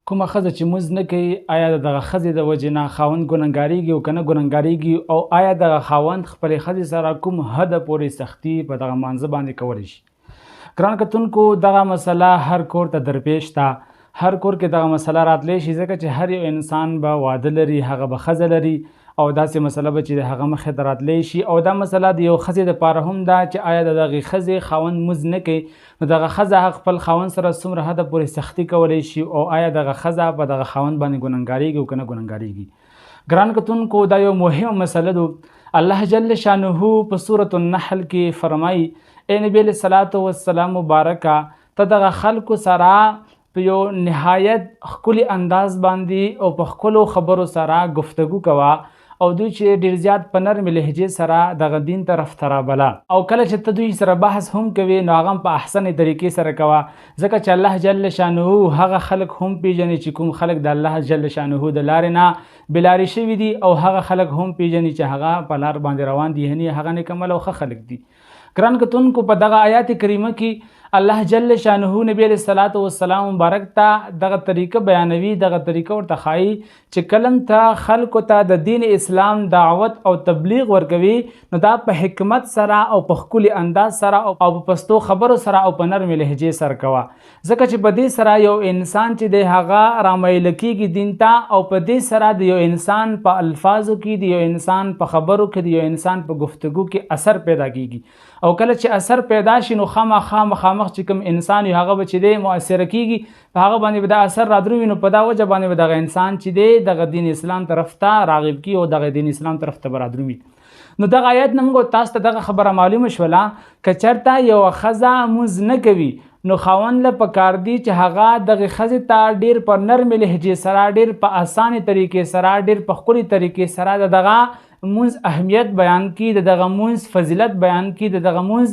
کومه ښځه چې مونځ نه کوي آیا د دغه ښځې د وجې نه خاوند ګنهګارېږي او که نه ګنهګارېږي، او آیا دغه خاوند خپلې ښځې سره کوم حده پورې سختي په دغه مانځه باندې کولی شي؟ ګران کتونکو، دغه مسله هر کور ته درپېښ ده. هر کور کې دغه مسله راتلی شي، ځکه چې هر یو انسان به واده لري، هغه به ښځه لري، او داسې مسله به چې د هغه مخې ته راتلی شي. او دا مسله د یو ښځې دپاره هم ده چې آیا د دغې ښځې خاوند مونځ نه کوي، نو دغه ښځه خپل خاوند سره څومره حده پورې سختي کولی شي، او آیا دغه ښځه په دغه خاوند باندې ګنهګارېږي او که نه ګنهګارېږي. ګران کتونکو، دا یو مهمه مسله ده. الله جل شانه په سورة النحل کې فرمایي: ای نبی علیه الصلاة والسلام مبارکه، ته دغه خلکو سره په یو نهایت ښکلي انداز باندې او په ښکلو خبرو سره گفتگو کوه، او دوی چې ډېر زیات په نرمې لهجې سره دغه دین طرف ته رابله. او کله چې ته دوی سره بحث هم کوې، نو هغه هم په احسنې طریقې سره کوه، ځکه چې الله جل شانه هغه خلک هم پیژني چې کوم خلک د الله جل شانه د لارې نه بېلارې شوي دي، او هغه خلک هم پیژني چې هغه په لار باندې روان دي، یعنې هغه نیک عمل او ښه خلک دي. ګران کتونکو، په دغه آیات کریمه کې الله جل شانه نبی علیه الصلاة والسلام مبارک ته دغه طریقه بیانوي، دغه طریقه ورته ښایي چې کلم ته خلکو ته د دین اسلام دعوت او تبلیغ ورکوي، نو دا په حکمت سره او په ښکلي انداز سره او په پستو خبرو سره او په نرمې لهجې سره کوه، ځکه چې په دې سره یو انسان چې دی هغه رامیله کېږي دین ته، او په دې سره د یو انسان په الفاظو کې، د یو انسان په خبرو کې، د یو انسان په گفتگو کې اثر پیدا کېږي. او کله چې اثر پیدا شي، نو خامخا مخامخ چې کوم انسان وي هغه به چې دی مؤثره کېږي، په هغه باندې به دا اثر رادروي، نو په دا وجه باندې به دغه انسان چې دی دغه دین اسلام طرف ته راغب کي او دغه دین اسلام طرف ته به رادروي. نو دغه آیت نه موږ تاسو ته دغه خبره معلومه شوله، که چېرته یوه ښځه مونځ نه کوي، نو خاوند له پکار دی چې هغه دغه ښځې ته ډېر په نرمې لهجې سره، ډېر په اسانې طریقې سره، ډېر په ښکلي طریقې سره د دغه مونځ اهمیت بیان کړي، د دغه مونځ فضیلت بیان کړي، د دغه مونځ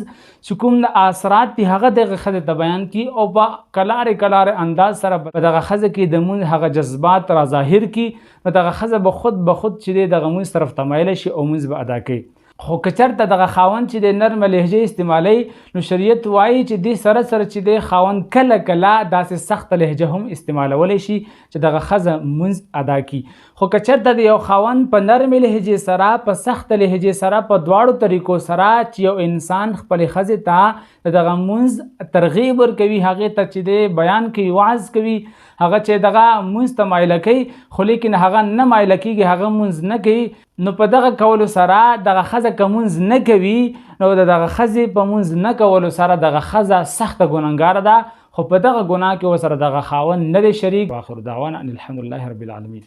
چې کوم اثرات دي هغه دغه ښځې ته بیان کړي، او په کلارې انداز سره په دغه ښځه کې د مونځ هغه جذبات را ظاهر کړي، نو دغه ښځه به خود چې دی دغه مونځ طرف ته مایله شي او مونځ به ادا کوي. خو که چېرته دغه خاوند چې د نرمه لهجې استعمالوي، نو شریعت وایي چې دې سره چې د خاوند کله داسې سخته لهجه هم استعمالولی شي چې دغه ښځه مونځ ادا کړي. خو که چېرته د یو خاوند په نرمې لهجې سره، په سخته لهجې سره، په دواړو طریقو سره چې یو انسان خپلې ښځې ته د دغه مونځ ترغیب ورکوي، هغې ته چې دی بیان کوي، وعظ کوي، هغه چې دغه مونځ ته مایله کوي، خو لیکن هغه نه مایله کېږي، هغه مونځ نه کوي، نو په دغه کولو سره دغه ښځه که مونځ نه کوي، نو د دغه ښځې په مونځ نه کولو سره دغه ښځه سخته ګنهګاره ده، خو په دغه ګناه کې ورسره دغه خاوند نه دی شریک. واخر دعوانا ان الحمد لله رب العالمین.